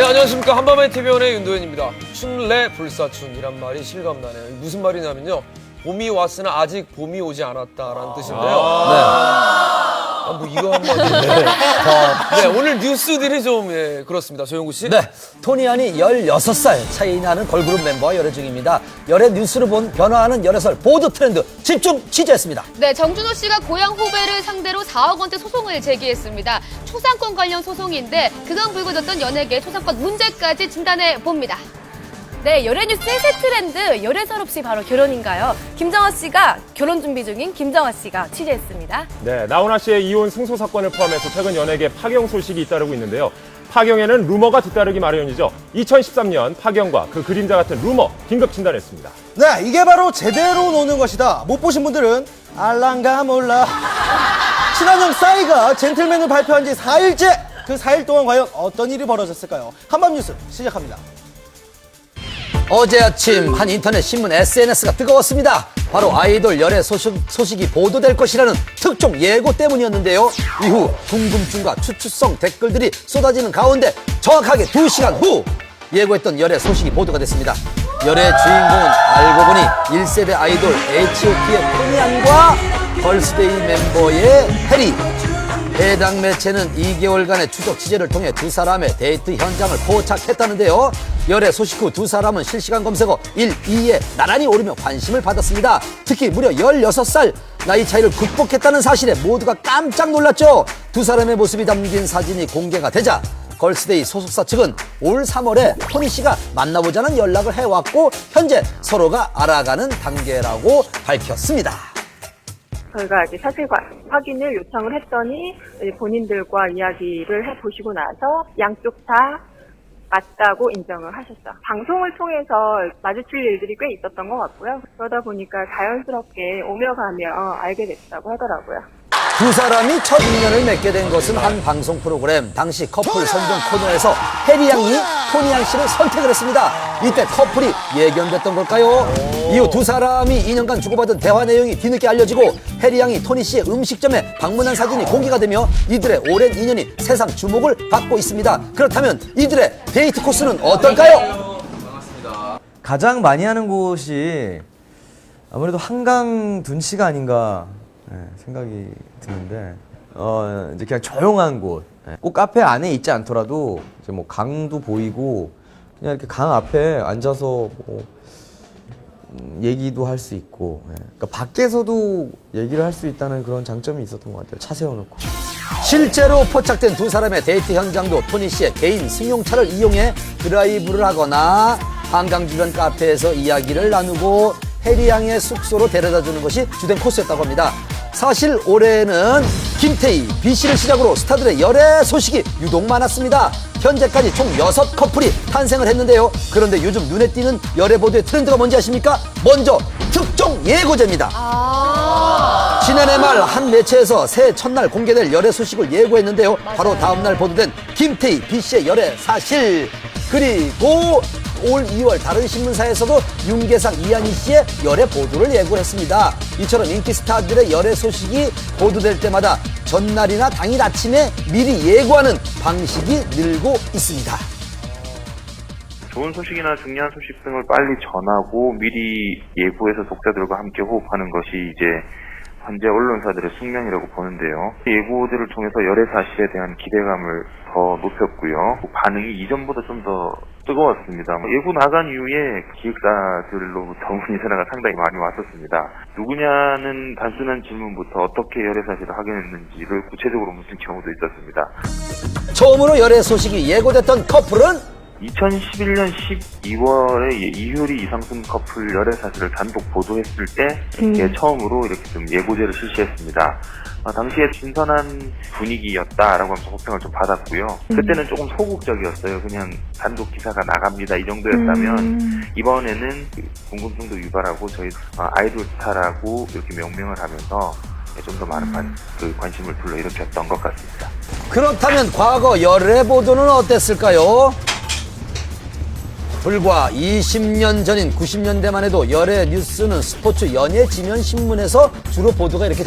안녕하십니까. 한밤의 TV연의 윤도현입니다. 춘래 불사춘이란 말이 실감나네요. 무슨 말이냐면요. 봄이 왔으나 아직 봄이 오지 않았다라는 뜻인데요. 뭐 이거 한마디. 네, 오늘 뉴스들이 좀 그렇습니다. 조영구 씨. 네, 토니안이 16살 차이 나는 걸그룹 멤버와 열애 중입니다. 열애 뉴스를 본 변화하는 열애설 보드 트렌드 집중 취재했습니다. 네, 정준호 씨가 고향 후배를 상대로 4억 원대 소송을 제기했습니다. 초상권 관련 소송인데 그간 불거졌던 연예계 초상권 문제까지 진단해 봅니다. 네, 열애뉴스의 새 트렌드, 열애설 없이 바로 결혼인가요? 김정아 씨가 결혼 준비 중인 김정아 씨가 취재했습니다. 네, 나훈아 씨의 이혼 승소 사건을 포함해서 최근 연예계 파경 소식이 잇따르고 있는데요. 파경에는 루머가 뒤따르기 마련이죠. 2013년 파경과 그 그림자 같은 루머 긴급 진단했습니다. 네, 이게 바로 제대로 노는 것이다. 못 보신 분들은 알랑가 몰라. 친한형 싸이가 젠틀맨을 발표한 지 4일째. 그 4일 동안 과연 어떤 일이 벌어졌을까요? 한밤 뉴스 시작합니다. 어제 아침 한 인터넷 신문 SNS가 뜨거웠습니다. 바로 아이돌 열애 소식이 보도될 것이라는 특종 예고 때문이었는데요. 이후 궁금증과 추측성 댓글들이 쏟아지는 가운데 정확하게 2시간 후 예고했던 열애 소식이 보도가 됐습니다. 열애 주인공은 알고 보니 1세대 아이돌 H.O.T의 토니안과 걸스데이 멤버의 해리. 해당 매체는 2개월간의 추적 취재를 통해 두 사람의 데이트 현장을 포착했다는데요. 열애 소식 후 두 사람은 실시간 검색어 1, 2에 나란히 오르며 관심을 받았습니다. 특히 무려 16살 나이 차이를 극복했다는 사실에 모두가 깜짝 놀랐죠. 두 사람의 모습이 담긴 사진이 공개가 되자 걸스데이 소속사 측은 올 3월에 토니 씨가 만나보자는 연락을 해왔고 현재 서로가 알아가는 단계라고 밝혔습니다. 저희가 이제 사실관 확인을 요청을 했더니 본인들과 이야기를 해보시고 나서 양쪽 다 맞다고 인정을 하셨죠. 방송을 통해서 마주칠 일들이 꽤 있었던 것 같고요. 그러다 보니까 자연스럽게 오며 가며 알게 됐다고 하더라고요. 두 사람이 첫 인연을 맺게 된 것은 한 방송 프로그램. 당시 커플 선정 코너에서 해리 양이 토니양 씨를 선택을 했습니다. 이때 커플이 예견됐던 걸까요? 이후 두 사람이 2년간 주고받은 대화 내용이 뒤늦게 알려지고 해리 양이 토니 씨의 음식점에 방문한 사진이 공개가 되며 이들의 오랜 인연이 세상 주목을 받고 있습니다. 그렇다면 이들의 데이트 코스는 어떨까요? 가장 많이 하는 곳이 아무래도 한강 둔치가 아닌가 생각이 드는데 이제 그냥 조용한 곳, 꼭 카페 안에 있지 않더라도 이제 뭐 강도 보이고 그냥 이렇게 강 앞에 앉아서 뭐 얘기도 할 수 있고, 그러니까 밖에서도 얘기를 할 수 있다는 그런 장점이 있었던 것 같아요. 차 세워놓고. 실제로 포착된 두 사람의 데이트 현장도 토니 씨의 개인 승용차를 이용해 드라이브를 하거나 한강 주변 카페에서 이야기를 나누고 해리 양의 숙소로 데려다주는 것이 주된 코스였다고 합니다. 사실 올해는 김태희, B씨를 시작으로 스타들의 열애 소식이 유독 많았습니다. 현재까지 총 6커플이 탄생을 했는데요. 그런데 요즘 눈에 띄는 열애 보도의 트렌드가 뭔지 아십니까? 먼저 특종 예고제입니다. 지난해 말 한 매체에서 새해 첫날 공개될 열애 소식을 예고했는데요. 바로 다음날 보도된 김태희, B씨의 열애 사실. 그리고 올 2월 다른 신문사에서도 윤계상, 이한희 씨의 열애 보도를 예고했습니다. 이처럼 인기 스타들의 열애 소식이 보도될 때마다 전날이나 당일 아침에 미리 예고하는 방식이 늘고 있습니다. 좋은 소식이나 중요한 소식 등을 빨리 전하고 미리 예고해서 독자들과 함께 호흡하는 것이 이제 현재 언론사들의 숙명이라고 보는데요. 예고들을 통해서 열애 사실에 대한 기대감을 더 높였고요. 반응이 이전보다 좀 더 뜨거웠습니다. 예고 나간 이후에 기획사들로부터 문의 전화가 상당히 많이 왔었습니다. 누구냐는 단순한 질문부터 어떻게 열애 사실을 확인했는지를 구체적으로 묻는 경우도 있었습니다. 처음으로 열애 소식이 예고됐던 커플은 2011년 12월에 이효리 이상순 커플 열애 사실을 단독 보도했을 때 처음으로 이렇게 좀 예고제를 실시했습니다. 당시에 신선한 분위기였다라고 하면서 호평을 좀 받았고요. 그때는 조금 소극적이었어요. 그냥 단독 기사가 나갑니다 이 정도였다면 이번에는 궁금증도 유발하고 저희 아이돌 스타라고 이렇게 명명을 하면서 좀 더 많은 관심을 불러일으켰던 것 같습니다. 그렇다면 과거 열애 보도는 어땠을까요? 불과 20년 전인 90년대만 해도 열애 뉴스는 스포츠 연예 지면 신문에서 주로 보도가 이렇게